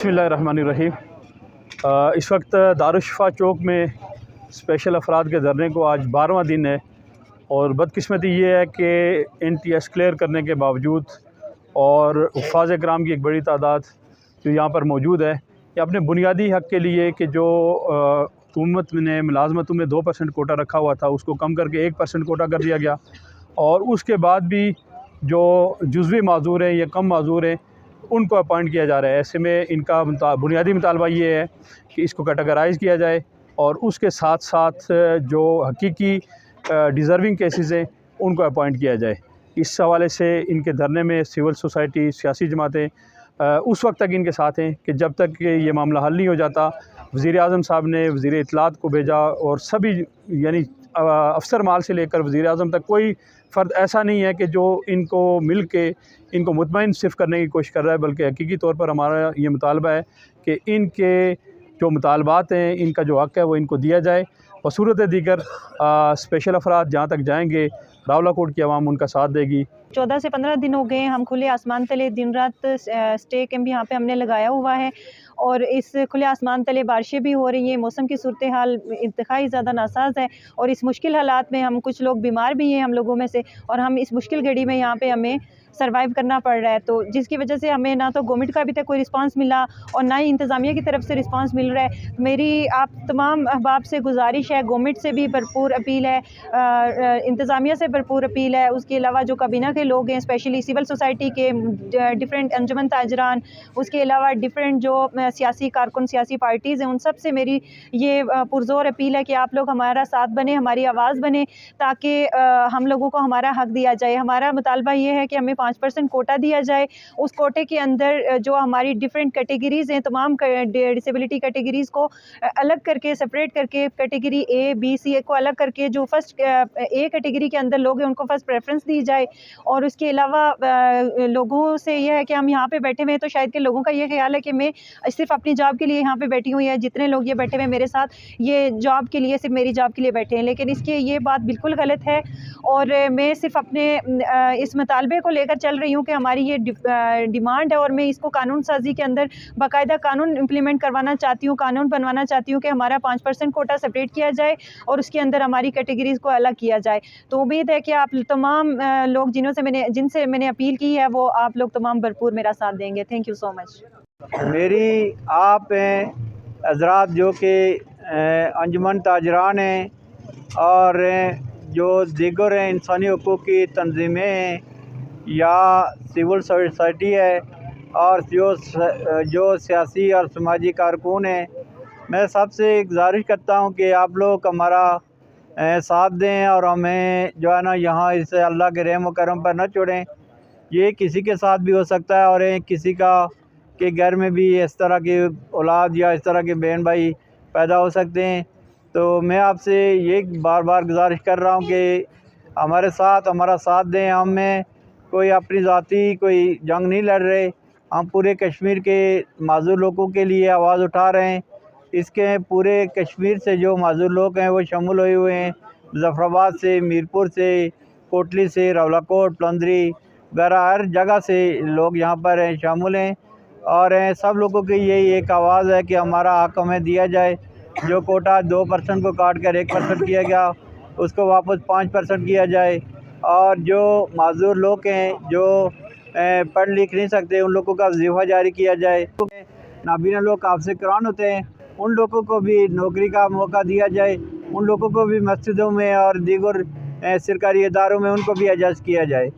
बिस्मिल्लाहिर्रहमानिर्रहीम। इस वक्त दारुश्शफ़ा चौक में स्पेशल अफराद के धरने को आज 12वां दिन है और बदकिस्मती ये है कि NTS क्लियर करने के बावजूद और हुफ़ाज़ कराम की एक बड़ी तादाद जो यहाँ पर मौजूद है, ये अपने बुनियादी हक़ के लिए कि जो हुकूमत ने मुलाज़मतों में 2% कोटा रखा हुआ था उसको कम करके 1% कोटा कर दिया गया और उसके बाद भी जो जुज़वी माज़ूर हैं या कम माज़ूर हैं उनको अपॉइंट किया जा रहा है। ऐसे में इनका बुनियादी मुतालबा ये है कि इसको कैटेगराइज़ किया जाए और उसके साथ साथ जो हकीकी डिज़र्विंग केसेस हैं उनको अपॉइंट किया जाए। इस हवाले से इनके धरने में सिविल सोसाइटी, सियासी जमातें उस वक्त तक इनके साथ हैं कि जब तक ये मामला हल नहीं हो जाता। वज़ीर-ए-आज़म साहब ने वज़ीर इत्तलात को भेजा और सभी यानी अफसर माल से लेकर वज़ीर-ए-आज़म तक कोई फ़र्द ऐसा नहीं है कि जो इनको मिल के इनको मुतमईन सिर्फ करने की कोशिश कर रहा है, बल्कि हकीकी तौर पर हमारा ये मुतालबा है कि इनके जो मुतालबात हैं, इनका जो हक़ है वो इनको दिया जाए। बसूरत दीगर स्पेशल अफराद जहाँ तक जाएंगे रावलाकोट की आवाम उनका साथ देगी। 14 से 15 दिन हो गए हम खुले आसमान तले दिन रात स्टे कैंप यहाँ पे हमने लगाया हुआ है और इस खुले आसमान तले बारिशें भी हो रही हैं। मौसम की सूरत हाल इंतहाई ज़्यादा नासाज है और इस मुश्किल हालात में हम कुछ लोग बीमार भी हैं हम लोगों में से, और हम इस मुश्किल घड़ी में यहाँ पे हमें सर्वाइव करना पड़ रहा है। तो जिसकी वजह से हमें ना तो गवर्नमेंट का अभी तक कोई रिस्पांस मिला और ना ही इंतज़ामिया की तरफ से रिस्पांस मिल रहा है। मेरी आप तमाम अहबाब से गुजारिश है, गवर्नमेंट से भी भरपूर अपील है, इंतज़ामिया से भरपूर अपील है, उसके अलावा जो काबीना के लोग हैं, स्पेशली सिविल सोसाइटी के डिफरेंट अंजुमन ताजरान, उसके अलावा डिफरेंट जो सियासी कारकुन, सियासी पार्टीज़ हैं, उन सब से मेरी ये पुरज़ोर अपील है कि आप लोग हमारा साथ बने, हमारी आवाज़ बने, ताकि हम लोगों को हमारा हक़ दिया जाए। हमारा मुतालबा ये है कि हमें 5% कोटा दिया जाए। उस कोटे के अंदर जो हमारी डिफरेंट कैटेगरीज़ हैं, तमाम डिसेबिलिटी कैटेगरीज़ को अलग करके, सेपरेट करके, कैटेगरी A, B, C को अलग करके जो फर्स्ट A कैटेगरी के अंदर लोग हैं उनको फर्स्ट प्रेफरेंस दी जाए। और उसके अलावा लोगों से यह है कि हम यहाँ पे बैठे हुए हैं तो शायद के लोगों का ये ख्याल है कि मैं सिर्फ अपनी जॉब के लिए यहाँ पे बैठी हुई है। जितने लोग ये बैठे हुए मेरे साथ, ये जॉब के लिए, सिर्फ मेरी जॉब के लिए बैठे हैं, लेकिन इसके ये बात बिल्कुल गलत है। और मैं सिर्फ अपने इस मुतालबे को लेकर चल रही हूँ कि हमारी ये डिमांड है और मैं इसको कानून साजी के अंदर बाकायदा कानून इम्प्लीमेंट करवाना चाहती हूँ, कानून बनवाना चाहती हूँ कि हमारा 5% कोटा सेपरेट किया जाए और उसके अंदर हमारी कैटेगरीज़ को अलग किया जाए। तो उम्मीद है कि आप तमाम लोग जिनसे मैंने अपील की है वो आप लोग तमाम भरपूर मेरा साथ देंगे। Thank you so much. मेरी आप हज़रात जो कि अंजुमन ताजरान हैं और जो दीगर हैं इंसानी हकूक़ की तंजीमें हैं या सिविल सोसाइटी है और जो सियासी और समाजी कारकुन हैं, मैं सबसे गुजारिश करता हूं कि आप लोग हमारा साथ दें और हमें जो है ना यहाँ इस अल्लाह के रहम व करम पर न छोड़ें। ये किसी के साथ भी हो सकता है और किसी का के घर में भी इस तरह की औलाद या इस तरह के बहन भाई पैदा हो सकते हैं। तो मैं आपसे ये बार बार गुजारिश कर रहा हूँ कि हमारा साथ दें। हमें कोई अपनी ज़ाती कोई जंग नहीं लड़ रहे, हम पूरे कश्मीर के माज़ूर लोगों के लिए आवाज़ उठा रहे हैं। इसके पूरे कश्मीर से जो माज़ूर लोग हैं वो शामिल हुए हुए हैं, मुज़फ़्फ़राबाद से, मीरपुर से, कोटली से, रावलाकोट, पलंदरी वगैरह हर जगह से लोग यहाँ पर शामिल हैं और सब लोगों की यही एक आवाज़ है कि हमारा हक़ हमें दिया जाए। जो कोटा 2% को काट कर 1% किया गया उसको वापस 5% किया जाए और जो माज़ूर लोग हैं जो पढ़ लिख नहीं सकते उन लोगों का वजीफ़ा जारी किया जाए। नाबीना लोग आपसे कुरान होते हैं, उन लोगों को भी नौकरी का मौका दिया जाए, उन लोगों को भी मस्जिदों में और दीगर सरकारी इदारों में उनको भी एजाज़ किया जाए।